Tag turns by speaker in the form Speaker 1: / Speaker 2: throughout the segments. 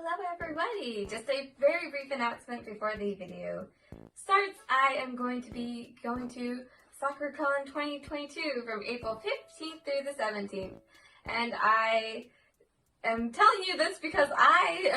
Speaker 1: Hello everybody! Just a very brief announcement before the video starts. I am going to be going to SoccerCon 2022 from April 15th through the 17th. And I am telling you this because I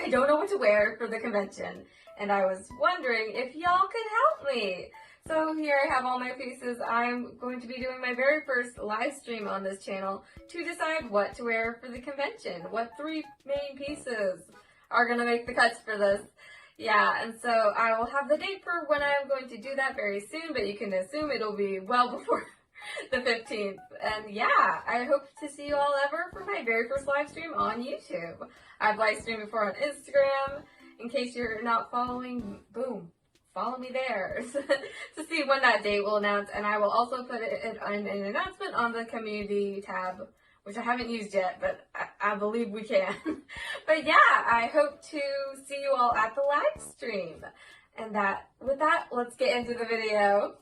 Speaker 1: don't know what to wear for the convention. And I was wondering if y'all could help me. So here I have all my pieces. I'm going to be doing my very first live stream on this channel to decide what to wear for the convention. What 3 main pieces are going to make the cuts for this. Yeah, and so I will have the date for when I'm going to do that very soon, but you can assume it'll be well before the 15th. And yeah, I hope to see you all ever for my very first live stream on YouTube. I've live streamed before on Instagram. In case you're not following, boom. Follow me there to see when that date will announce, and I will also put it in an announcement on the community tab, which I haven't used yet, but I believe we can. But yeah, I hope to see you all at the live stream. And with that, let's get into the video.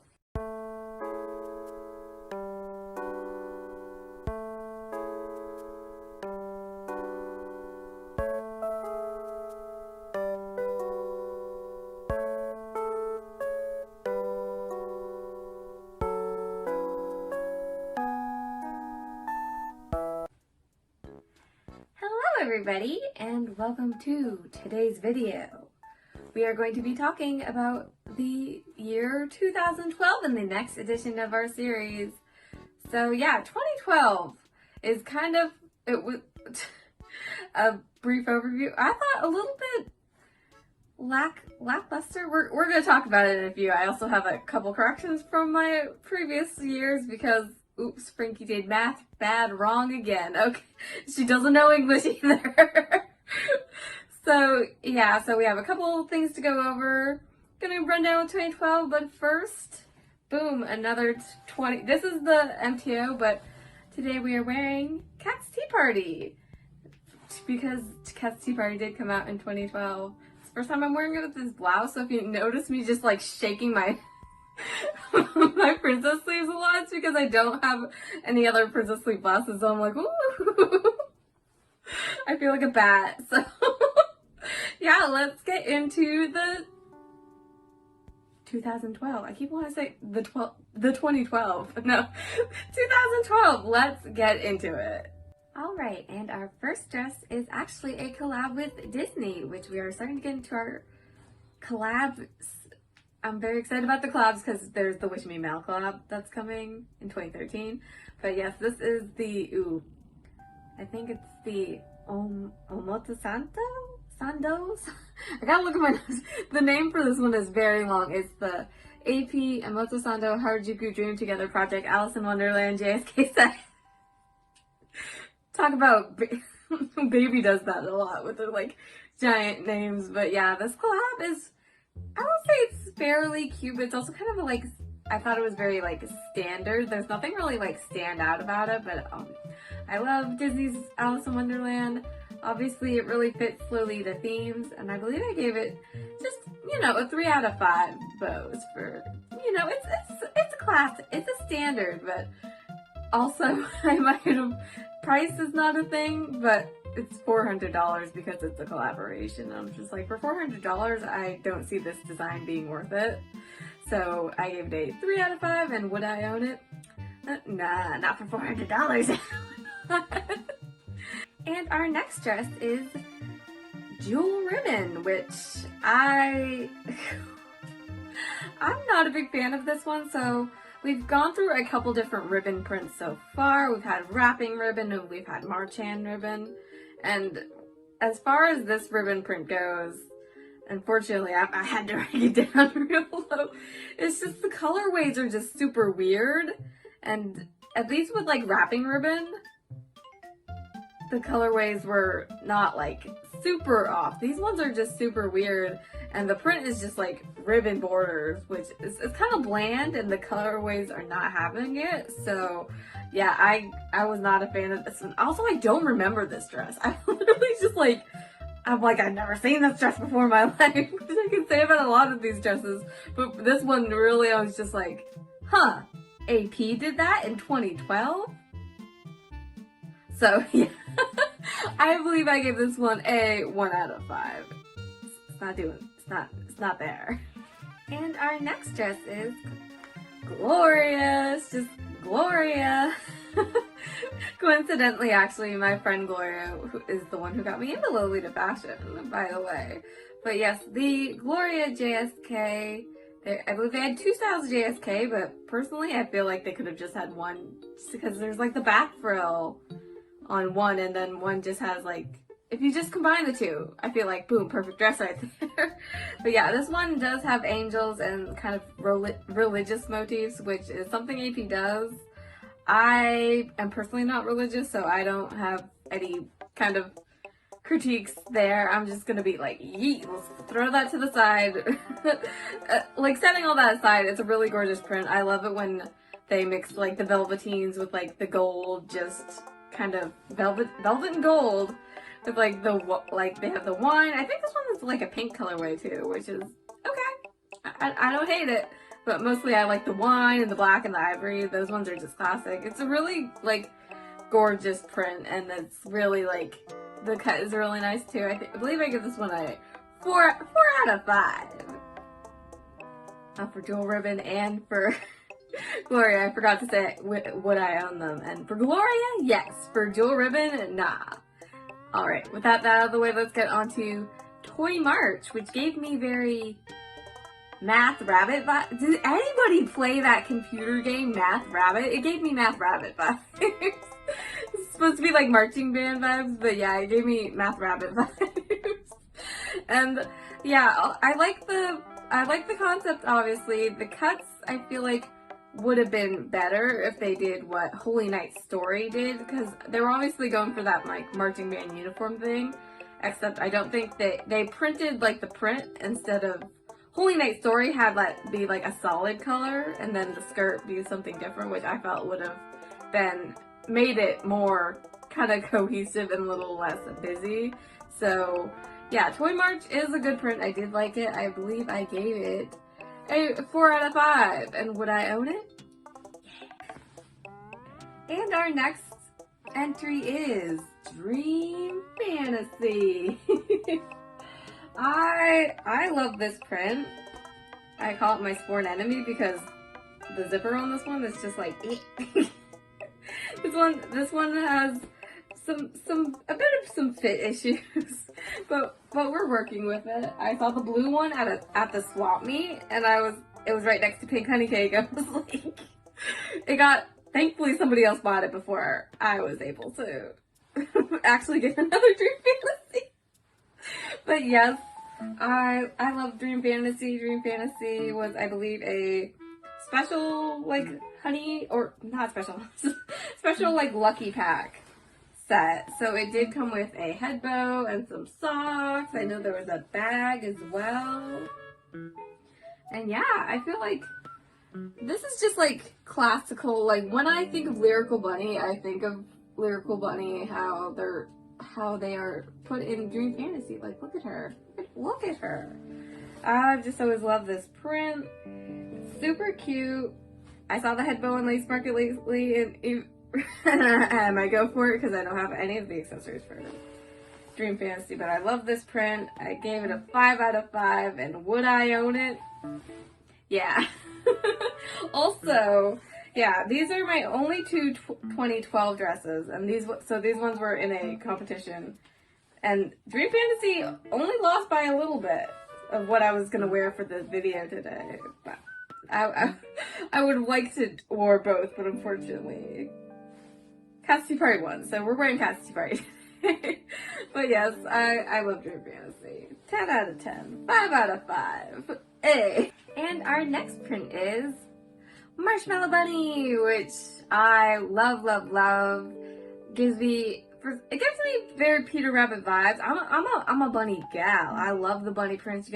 Speaker 1: Everybody, and welcome to today's video. We are going to be talking about the year 2012 in the next edition of our series. So yeah, 2012 is kind of, it was a brief overview. I thought a little bit lackluster. We're going to talk about it in a few. I also have a couple corrections from my previous years because oops, Frankie did math bad wrong again. Okay, she doesn't know English either. So yeah, so we have a couple things to go over. Gonna run down with 2012, but first, boom, another 20. This is the MTO, but today we are wearing Cat's Tea Party because Cat's Tea Party did come out in 2012. It's the first time I'm wearing it with this blouse, so if you notice me just like shaking my my princess sleeves a lot, it's because I don't have any other princess sleeve blouses, so I'm like, ooh. I feel like a bat. So yeah, let's get into the 2012. I keep wanting to say the 2012. No, 2012. Let's get into it. All right, and our first dress is actually a collab with Disney, which we are starting to get into our collabs. I'm very excited about the collabs because there's the Wish Me Mal collab that's coming in 2013. But yes, this is the, I think it's the Sandos? I gotta look at my notes. The name for this one is very long. It's the AP Omotesando Harajuku Dream Together Project Alice in Wonderland JSK set. Talk about, Baby does that a lot with the like giant names. But yeah, this collab is, I would say it's fairly cute, but it's also kind of like, I thought it was very like standard. There's nothing really like stand out about it, but I love Disney's Alice in Wonderland. Obviously it really fits Lolita themes, and I believe I gave it just, a 3 out of 5 bows for, it's a class, it's a standard, but also I might have, price is not a thing, but it's $400 because it's a collaboration. I'm just like, for $400, I don't see this design being worth it. So I gave it a 3 out of 5, and would I own it? Nah, not for $400. And our next dress is Jewel Ribbon, which I'm not a big fan of this one, so we've gone through a couple different ribbon prints so far. We've had wrapping ribbon and we've had marchand ribbon. And as far as this ribbon print goes, unfortunately, I had to write it down real low. It's just the colorways are just super weird. And at least with like wrapping ribbon, the colorways were not like super off. These ones are just super weird. And the print is just like ribbon borders, which is kind of bland, and the colorways are not having it. So yeah, I was not a fan of this one. Also, I don't remember this dress. I literally just like, I'm like, I've never seen this dress before in my life, which I can say about a lot of these dresses. But this one really, I was just like, huh, AP did that in 2012? So yeah, I believe I give this one a 1 out of 5. It's not there. And our next dress is glorious, just Gloria. Coincidentally, actually, my friend Gloria is the one who got me into Lolita fashion, by the way. But yes, the Gloria JSK, I believe they had 2 styles of JSK, but personally I feel like they could have just had one, just because there's like the back frill on one, and then one just has like, if you just combine the two, I feel like, boom, perfect dress right there. But yeah, this one does have angels and kind of religious motifs, which is something AP does. I am personally not religious, so I don't have any kind of critiques there. I'm just gonna be like, yeet, let's throw that to the side. Like, setting all that aside, it's a really gorgeous print. I love it when they mix like the velveteens with like the gold, just kind of velvet and gold. With like they have the wine. I think this one is like a pink colorway too, which is okay. I don't hate it, but mostly I like the wine and the black and the ivory. Those ones are just classic. It's a really like gorgeous print, and it's really like, the cut is really nice too. I believe I give this one a 4 out of 5. For Jewel Ribbon and for Gloria, I forgot to say would I own them. And for Gloria, yes. For Jewel Ribbon, nah. Alright, with that out of the way, let's get on to Toy March, which gave me very Math Rabbit vibes. Did anybody play that computer game, Math Rabbit? It gave me Math Rabbit vibes. It's supposed to be like marching band vibes, but yeah, it gave me Math Rabbit vibes. And yeah, I like the concept, obviously. The cuts, I feel like, would have been better if they did what Holy Night Story did, because they were obviously going for that like marching band uniform thing, except I don't think they printed like the print instead of Holy Night Story had that be like a solid color and then the skirt be something different, which I felt would have been made it more kind of cohesive and a little less busy. So yeah, Toy March is a good print. I did like it. I believe I gave it a 4 out of 5. And would I own it? Yeah. And our next entry is Dream Fantasy. I love this print. I call it my sworn enemy because the zipper on this one is just like this one has a bit of some fit issues, but we're working with it. I saw the blue one at the swap meet, and it was right next to Pink Honey Cake. I was like, thankfully somebody else bought it before I was able to actually get another Dream Fantasy. But yes, I love Dream Fantasy. Dream Fantasy was, I believe, a special like honey, or not special, special like lucky pack set. So it did come with a head bow and some socks. I know there was a bag as well. And yeah, I feel like this is just like classical. Like, when I think of Lyrical Bunny, I think of Lyrical Bunny, how they are put in Dream Fantasy. Like, look at her. Look at her. I've just always loved this print. Super cute. I saw the head bow and lace market lately, and I go for it because I don't have any of the accessories for Dream Fantasy, but I love this print. I gave it a 5 out of 5, and would I own it? Yeah. Also, yeah, these are my only two 2012 dresses, and these ones were in a competition, and Dream Fantasy only lost by a little bit of what I was gonna wear for this video today. But I would have liked to wear both, but unfortunately, Cassidy Party won, so we're wearing Cassidy Party. But yes, I love Dream Fantasy. 10 out of 10. 5 out of 5. Hey. And our next print is Marshmallow Bunny, which I love, love, love. It gives me very Peter Rabbit vibes. I'm a bunny gal. I love the bunny prints.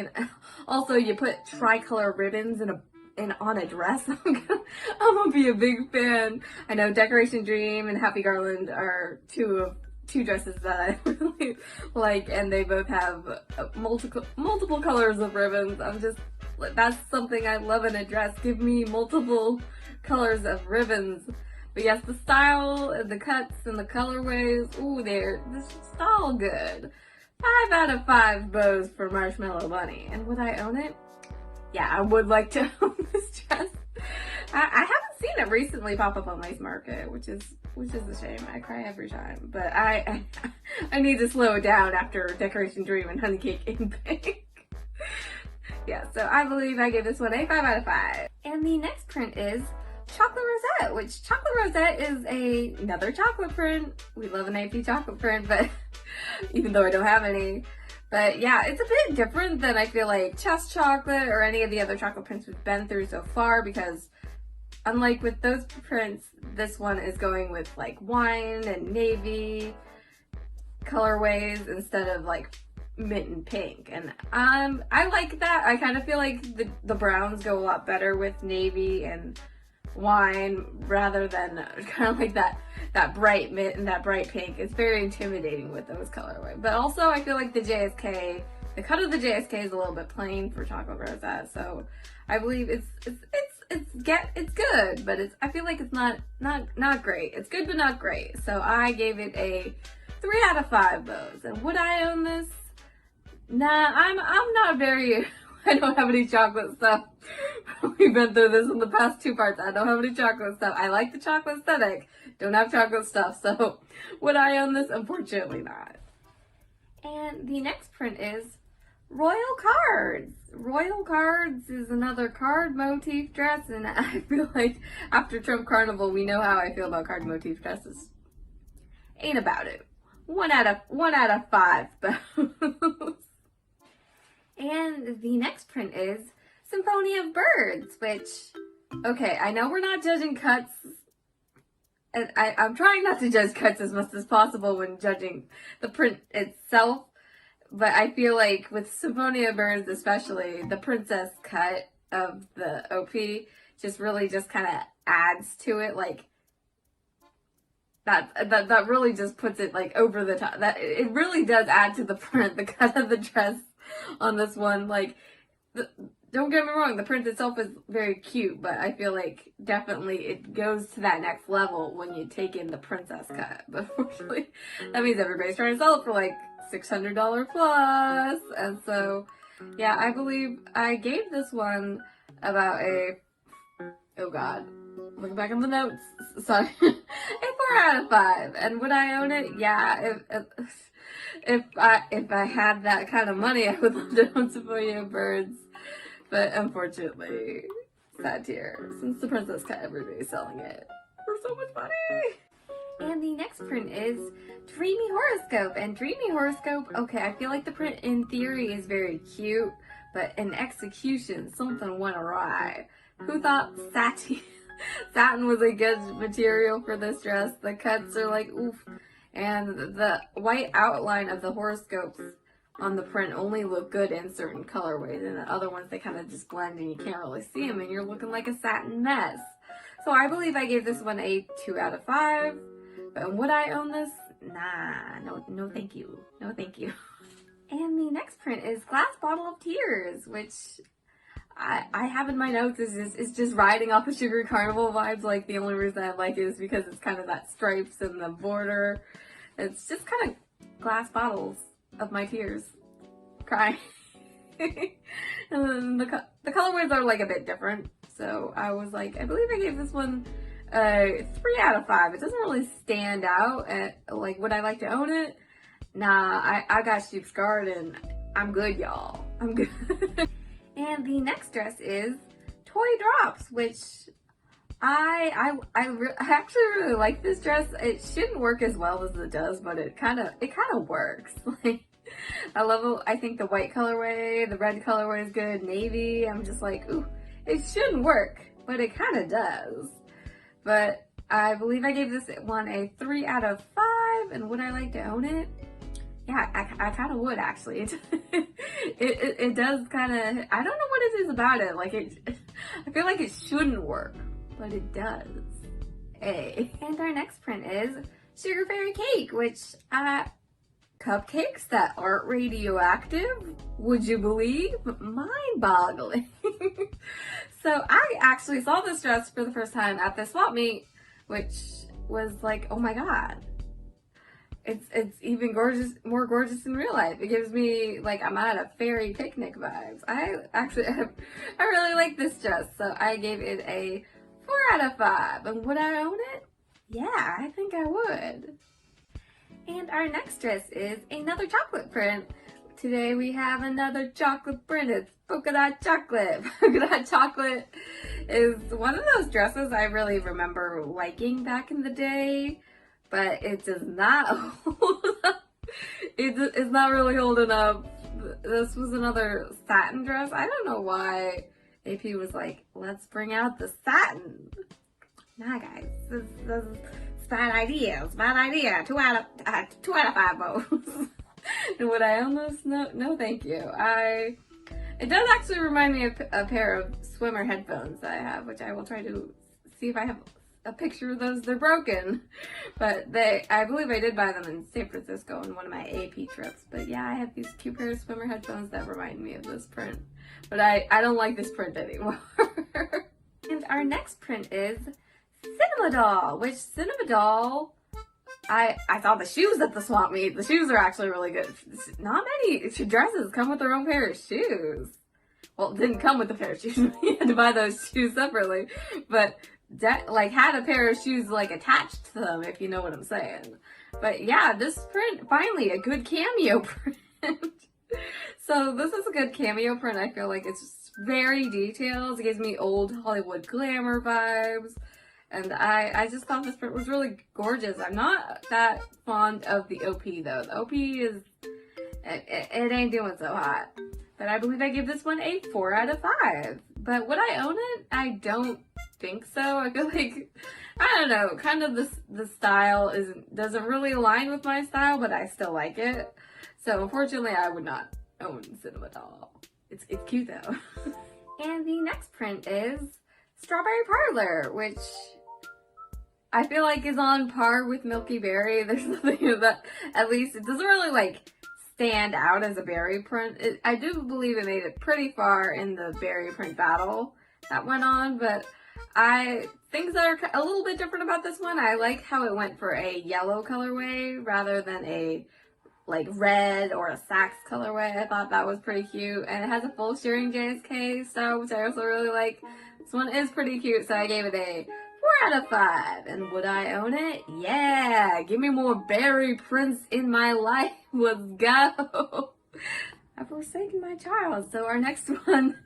Speaker 1: Also, you put tricolor ribbons on a dress. I'm gonna be a big fan. I know Decoration Dream and Happy Garland are two dresses that I really like, and they both have multiple colors of ribbons. That's something I love in a dress. Give me multiple colors of ribbons. But yes, the style, and the cuts, and the colorways, ooh, this is all good. 5 out of 5 bows for Marshmallow Bunny. And would I own it? Yeah, I would like to own this dress. I haven't seen it recently pop up on Lace Market, which is a shame. I cry every time. But I need to slow it down after Decoration Dream and Honey Cake in Pink. Yeah, so I believe I give this one a 5 out of 5. And the next print is Chocolate Rosette, which Chocolate Rosette is another chocolate print. We love an AP chocolate print, but even though I don't have any. But yeah, it's a bit different than I feel like Chess Chocolate or any of the other chocolate prints we've been through so far, because unlike with those prints, this one is going with like wine and navy colorways instead of like mint and pink. And I like that. I kind of feel like the browns go a lot better with navy and wine rather than kind of like that bright mint and that bright pink. It's very intimidating with those colorways. But also I feel like the cut of the JSK is a little bit plain for Chocolate Rosette, so I believe it's good, but I feel like it's not great. It's good but not great. So I gave it a 3 out of 5 bows. And would I own this? Nah, I'm not very I don't have any chocolate stuff. We've been through this in the past 2 parts. I don't have any chocolate stuff. I like the chocolate aesthetic. Don't have chocolate stuff. So would I own this? Unfortunately not. And the next print is Royal Cards. Royal Cards is another card motif dress, and I feel like after Trump Carnival, we know how I feel about card motif dresses. Ain't about it. 1 out of 5 bows. And the next print is Symphony of Birds, which, okay, I know we're not judging cuts, and I'm trying not to judge cuts as much as possible when judging the print itself, but I feel like with Symphony of Birds especially, the princess cut of the OP just kind of adds to it, like, that really just puts it, like, over the top. That it really does add to the print, the cut of the dress on this one. Like, don't get me wrong, the print itself is very cute, but I feel like definitely it goes to that next level when you take in the princess cut. But unfortunately, that means everybody's trying to sell it for like $600 plus. And so, yeah, I believe I gave this one about oh god, looking back on the notes, sorry, a 4 out of 5. And would I own it? Yeah, if I had that kind of money, I would love to own Symphony of Birds. But unfortunately, sad tier, since the princess cut, everybody's selling it for so much money. And the next print is Dreamy Horoscope. And Dreamy Horoscope, okay, I feel like the print in theory is very cute, but in execution, something went awry. Who thought satin was a good material for this dress? The cuts are like, oof. And the white outline of the horoscopes on the print only look good in certain colorways, and the other ones, they kind of just blend and you can't really see them, and you're looking like a satin mess. So I believe I gave this one a 2 out of 5. But would I own this? Nah, no thank you. No thank you. And the next print is Glass Bottle of Tears, which I have in my notes is just riding off of Sugar Carnival vibes. Like, the only reason I like it is because it's kind of that stripes and the border. It's just kind of glass bottles of my tears, crying. And then the colorways are like a bit different. So I was like, I believe I gave this one a 3 out of 5. It doesn't really stand out. Like, would I like to own it? Nah, I got Sheep's Garden. I'm good, y'all. I'm good. And the next dress is Toy Drops, which I actually really like this dress. It shouldn't work as well as it does, but it kind of works. Like, I think the white colorway, the red colorway is good, navy. I'm just like, ooh, it shouldn't work, but it kind of does. But I believe I gave this one a 3 out of 5. And would I like to own it? Yeah, I kind of would, actually. It does kind of, I don't know what it is about it. Like, I feel like it shouldn't work, but it does. And our next print is Sugar Fairy Cake, which, cupcakes that aren't radioactive? Would you believe? Mind-boggling. So I actually saw this dress for the first time at the swap meet which was like, oh my god. It's even more gorgeous in real life. It gives me like I'm at a fairy picnic vibes. I really like this dress, so I gave it a 4 out of 5. And would I own it? Yeah, I think I would. And our next dress is another chocolate print. Today we have another chocolate print. It's polka dot chocolate. Polka dot chocolate is one of those dresses I really remember liking back in the day, but it does not hold up. It's not really holding up. This was another satin dress. I don't know why AP was like, let's bring out the satin. Nah, guys, this is bad idea. It's a bad idea. 2 out of 5 votes. And would I own this? No, thank you. It does actually remind me of a pair of swimmer headphones that I have, which I will try to see if I have a picture of those. They're broken, but I believe I did buy them in San Francisco on one of my AP trips. But yeah, I have these cute pair of swimmer headphones that remind me of this print, but I don't like this print anymore. And our next print is Cinema Doll, which Cinema Doll, I saw the shoes at the swap meet. The shoes are actually really good. Not many dresses come with their own pair of shoes. Well, it didn't come with a pair of shoes. You had to buy those shoes separately. But like had a pair of shoes like attached to them, if you know what I'm saying. But yeah, this print, finally a good cameo print. So this is a good cameo print. I feel like it's just very detailed. It gives me old Hollywood glamour vibes. And I just thought this print was really gorgeous. I'm not that fond of the OP though. The OP is, it ain't doing so hot. But I believe I give this one a 4 out of 5. But would I own it? I don't think so. I feel like, I don't know, kind of the style doesn't really align with my style, but I still like it. So unfortunately, I would not own Cinema Doll. It's cute though. And the next print is Strawberry Parlor, which I feel like is on par with Milky Berry. There's nothing that, at least it doesn't really like stand out as a berry print. I do believe it made it pretty far in the berry print battle that went on, but things that are a little bit different about this one, I like how it went for a yellow colorway rather than a like red or a sax colorway. I thought that was pretty cute, and it has a full shearing JSK style, which I also really like. This one is pretty cute, so I gave it a 4 out of 5. And would I own it? Yeah! Give me more berry prints in my life. Let's go! I've forsaken my child. So our next one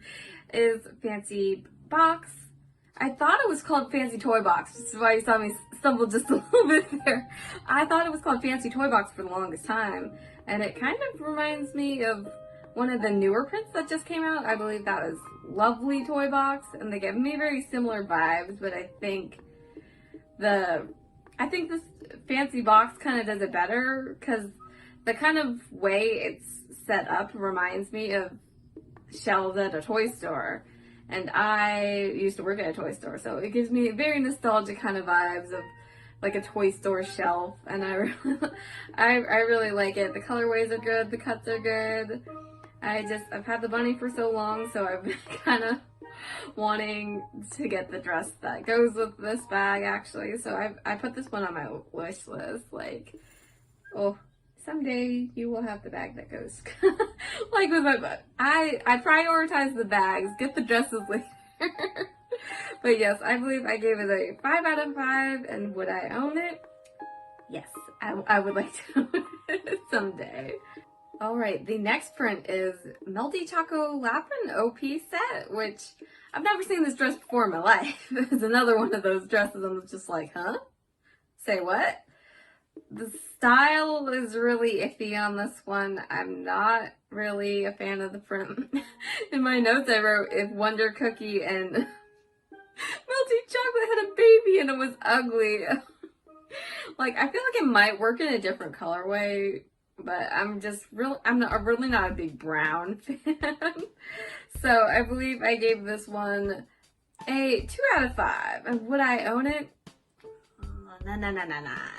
Speaker 1: is Fancy Box. I thought it was called Fancy Toy Box. This is why you saw me stumble just a little bit there. I thought it was called Fancy Toy Box for the longest time. And it kind of reminds me of one of the newer prints that just came out. I believe that was Lovely Toy Box, and they give me very similar vibes, but I think this Fancy Box kind of does it better because the kind of way it's set up reminds me of shelves at a toy store, and I used to work at a toy store, so it gives me very nostalgic kind of vibes of like a toy store shelf, and I really like it. The colorways are good, the cuts are good. I've had the bunny for so long, so I've been kind of wanting to get the dress that goes with this bag, actually. So I put this one on my wish list. Like, oh, someday you will have the bag that goes like with my butt. I prioritize the bags, get the dresses later. But yes, I believe I gave it a 5 out of 5. And would I own it? Yes, I would like to own it someday. Alright, the next print is Melty Choco Lapin OP set, which I've never seen this dress before in my life. It's another one of those dresses I'm just like, huh? Say what? The style is really iffy on this one. I'm not really a fan of the print. In my notes I wrote, if Wonder Cookie and Melty Chocolate had a baby and it was ugly. Like, I feel like it might work in a different colorway, but I'm really not a big brown fan. So I believe I gave this one a 2 out of 5. And would I own it?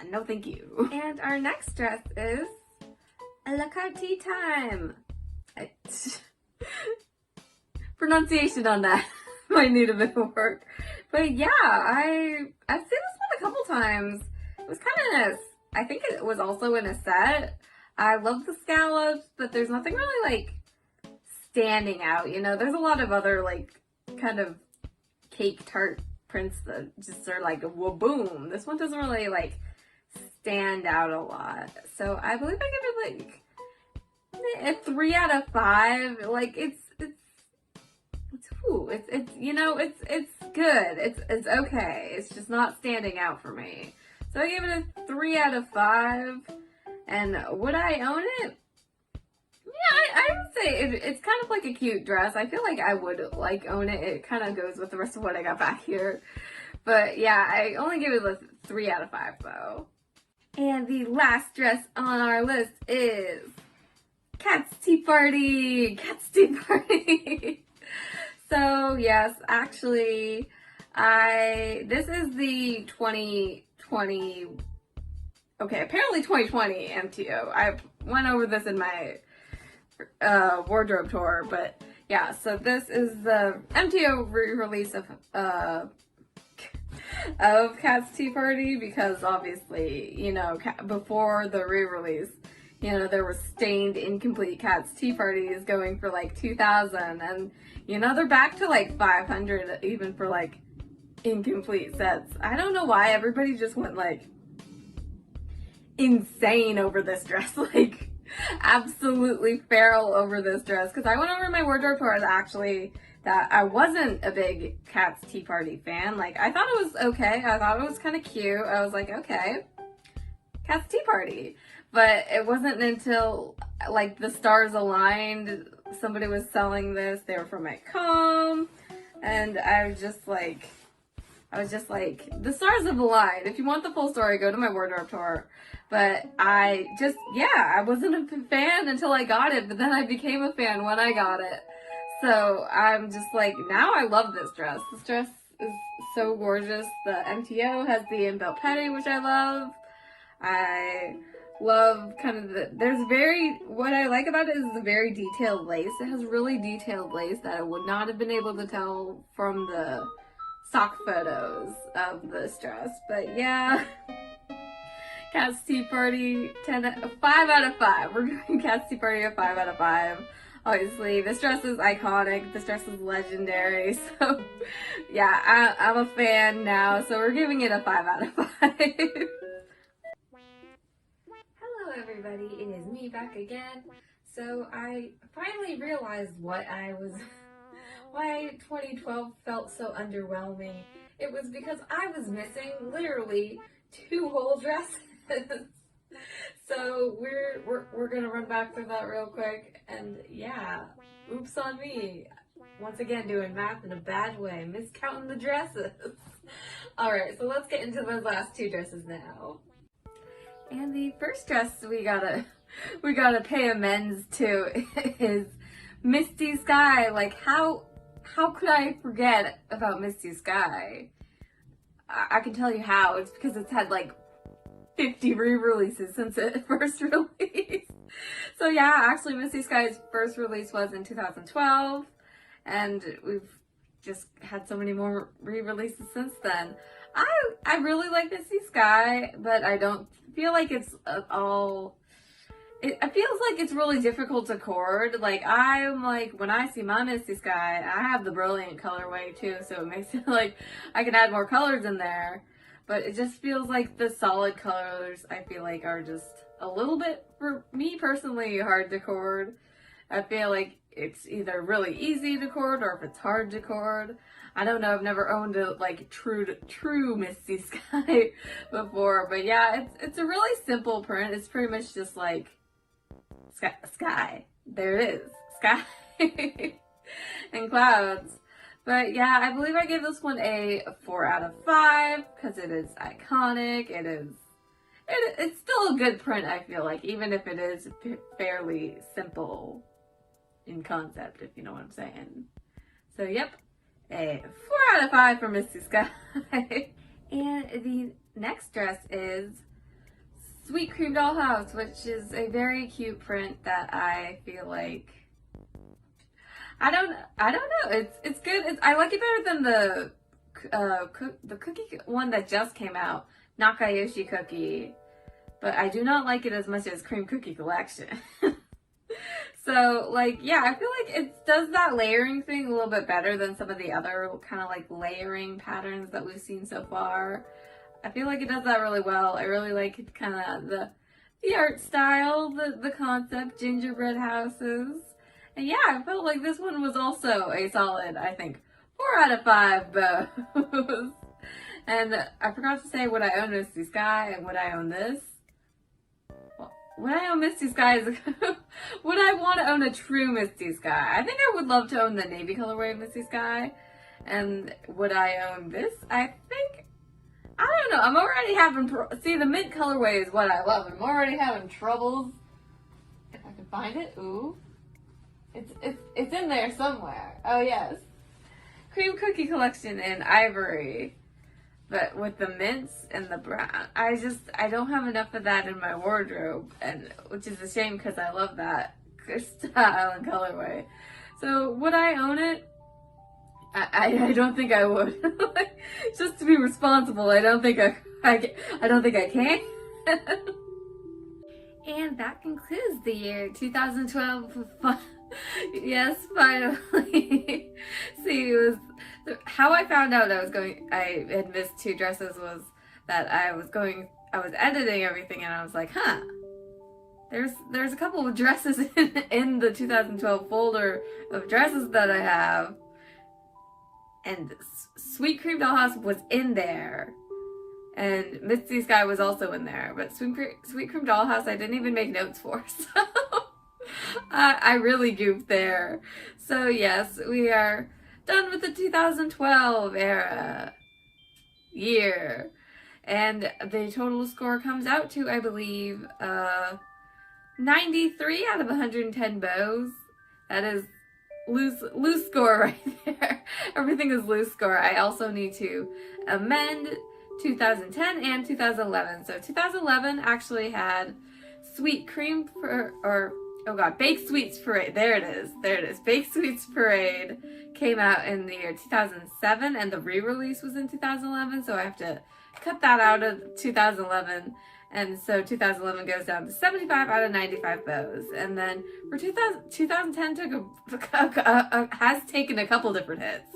Speaker 1: No thank you. And our next dress is La Carte Time. Pronunciation on that might need a bit of work. But yeah, I've seen this one a couple times. It was kind of, I think it was also in a set. I love the scallops, but there's nothing really like standing out, you know? There's a lot of other like kind of cake tart prints that just are like wha-boom. This one doesn't really like stand out a lot. So I believe I give it like a 3 out of 5. Like it's you know, it's good. It's okay. It's just not standing out for me. So I give it a 3 out of 5. And would I own it? Yeah, I would say it's kind of like a cute dress. I feel like I would like own it. It kind of goes with the rest of what I got back here. But yeah, I only give it a 3 out of 5 though. And the last dress on our list is Cat's Tea Party. Cat's Tea Party. So yes, actually, this is the 2020, okay, apparently 2020 MTO. I went over this in my wardrobe tour, but yeah, so this is the MTO re-release of Cat's Tea Party, because obviously, you know, before the re-release, you know, there were stained incomplete Cat's Tea Parties going for like 2,000, and you know, they're back to like 500 even for like incomplete sets. I don't know why everybody just went like insane over this dress, like absolutely feral over this dress. Because I went over my wardrobe tour actually that I wasn't a big Cat's Tea Party fan. Like, I thought it was okay. I thought it was kind of cute. I was like, okay, Cat's Tea Party. But it wasn't until like the stars aligned, somebody was selling this. They were from Com, and I was just like, the stars have aligned. If you want the full story, go to my wardrobe tour. But I wasn't a fan until I got it, but then I became a fan when I got it. So I'm just like, now I love this dress. This dress is so gorgeous. The MTO has the inbuilt petty, which I love. I love kind of what I like about it is the very detailed lace. It has really detailed lace that I would not have been able to tell from the stock photos of this dress. But yeah, Cat's Tea Party, 5 out of 5. We're giving Cat's Tea Party a 5 out of 5. Obviously, this dress is iconic. This dress is legendary. So yeah, I'm a fan now. So we're giving it a 5 out of 5. Hello everybody, it is me back again. So I finally realized why 2012 felt so underwhelming. It was because I was missing literally 2 whole dresses. So we're gonna run back through that real quick, and yeah, oops on me. Once again, doing math in a bad way, miscounting the dresses. Alright, so let's get into those last 2 dresses now. And the first dress we gotta pay amends to is Misty Sky. Like, how could I forget about Misty Sky? I can tell you how. It's because it's had like 50 re-releases since it first released. So yeah, actually Misty Sky's first release was in 2012, and we've just had so many more re-releases since then. I really like Misty Sky, but I don't feel like it's all... It feels like it's really difficult to cord. Like, I'm like, when I see my Misty Sky, I have the brilliant colorway too, so it makes it like I can add more colors in there. But it just feels like the solid colors, I feel like, are just a little bit, for me personally, hard to cord. I feel like it's either really easy to cord or if it's hard to cord. I don't know, I've never owned a like true Misty Sky before, but yeah, it's a really simple print. It's pretty much just like sky. There it is. Sky and clouds. But yeah, I believe I gave this one a 4 out of 5 because it is iconic. It's still a good print, I feel like, even if it is fairly simple in concept, if you know what I'm saying. So yep, a 4 out of 5 for Misty Sky. And the next dress is Sweet Cream Dollhouse, which is a very cute print that I feel like, I don't know. It's good. I like it better than the the cookie one that just came out, Nakayoshi cookie, but I do not like it as much as Cream Cookie Collection. So, like, yeah, I feel like it does that layering thing a little bit better than some of the other kind of like layering patterns that we've seen so far. I feel like it does that really well. I really like kind of the art style, the concept, gingerbread houses. And yeah, I felt like this one was also a solid, I think, 4 out of 5 bows. And I forgot to say, would I own Misty Sky and would I own this? Would I own Misty Sky? Would I want to own a true Misty Sky? I think I would love to own the navy colorway of Misty Sky. And would I own this? I think, I don't know. I'm already having, see, the mint colorway is what I love. I'm already having troubles. If I can find it, ooh. It's in there somewhere. Oh yes. Cream Cookie Collection in ivory. But with the mints and the brown, I don't have enough of that in my wardrobe, and which is a shame because I love that style and colorway. So would I own it? I don't think I would. Just to be responsible, I don't think I can. And that concludes the year 2012. Yes, finally. See, it was how I found out I had missed 2 dresses was that I was editing everything and I was like, huh, there's a couple of dresses in the 2012 folder of dresses that I have, and Sweet Cream Dollhouse was in there, and Misty Sky was also in there, but Sweet Cream Dollhouse I didn't even make notes for, so I really goofed there. So yes, we are done with the 2012 year. And the total score comes out to, I believe, 93 out of 110 bows. That is loose score right there. Everything is loose score. I also need to amend 2010 and 2011. So 2011 actually had Sweet Cream Baked Sweets Parade. There it is. Baked Sweets Parade came out in the year 2007, and the re-release was in 2011, so I have to cut that out of 2011, and so 2011 goes down to 75 out of 95 bows. And then for 2010 has taken a couple different hits.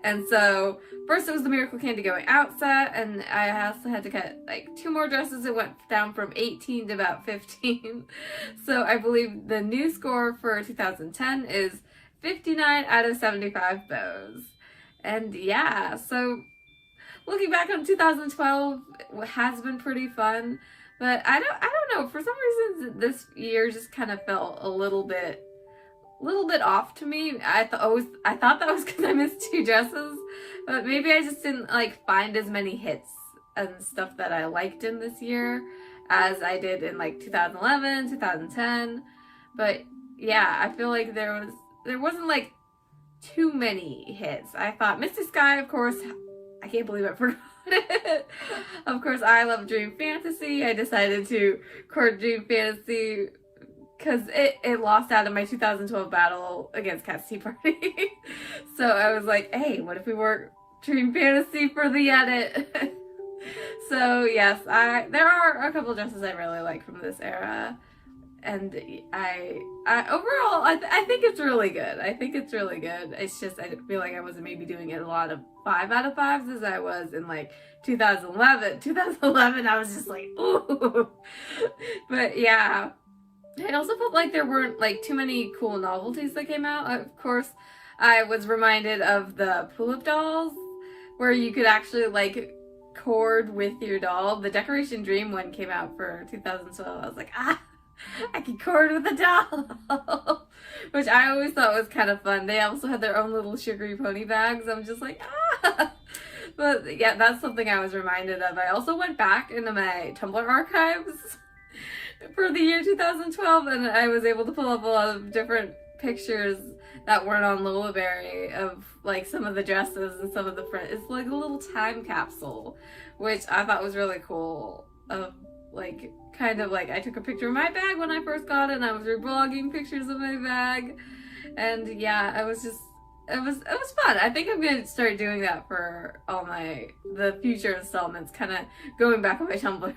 Speaker 1: And so first it was the Miracle Candy Going Out set, and I also had to cut like 2 more dresses. It went down from 18 to about 15. So I believe the new score for 2010 is 59 out of 75 bows. And yeah, so looking back on 2012 has been pretty fun, but I don't know, for some reason this year just kind of felt a little bit off to me. I thought that was because I missed 2 dresses, but maybe I just didn't like find as many hits and stuff that I liked in this year as I did in like 2011, 2010. But yeah, I feel like there wasn't like too many hits. I thought Misty Sky, of course, I can't believe I forgot it. Of course, I love Dream Fantasy. I decided to court Dream Fantasy because it lost out in my 2012 battle against Cat's Tea Party. So I was like, hey, what if we work Dream Fantasy for the edit? So yes, there are a couple dresses I really like from this era. And I overall, I think it's really good. I think it's really good. It's just, I feel like I wasn't maybe doing it a lot of 5 out of 5s as I was in like 2011. 2011, I was just like, ooh. But yeah, I also felt like there weren't like too many cool novelties that came out. Of course, I was reminded of the pull-up dolls where you could actually like cord with your doll. The Decoration Dream one came out for 2012. I was like, I can cord with a doll, which I always thought was kind of fun. They also had their own little sugary pony bags. I'm just like, But yeah, that's something I was reminded of. I also went back into my Tumblr archives for the year 2012, and I was able to pull up a lot of different pictures that weren't on Lullaberry of like some of the dresses and some of the print. It's like a little time capsule, which I thought was really cool. Of like, kind of like, I took a picture of my bag when I first got it, and I was reblogging pictures of my bag. And yeah, I was just,
Speaker 2: it was fun. I think I'm gonna start doing that for all the future installments, kind of going back on my Tumblr,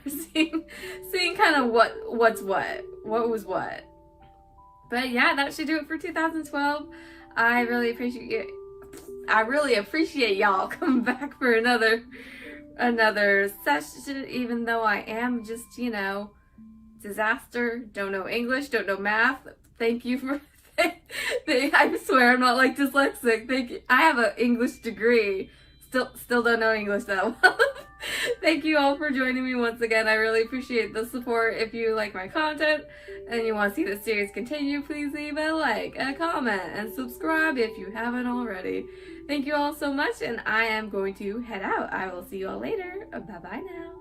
Speaker 2: seeing kind of what was what. But yeah, that should do it for 2012. I really appreciate y'all coming back for another session, even though I am just, disaster, don't know English, don't know math. Thank you for I swear I'm not like dyslexic. Thank you. I have an English degree. Still don't know English that well. Thank you all for joining me once again. I really appreciate the support. If you like my content and you want to see the series continue, please leave a like, a comment, and subscribe if you haven't already. Thank you all so much, and I am going to head out. I will see you all later. Bye-bye now.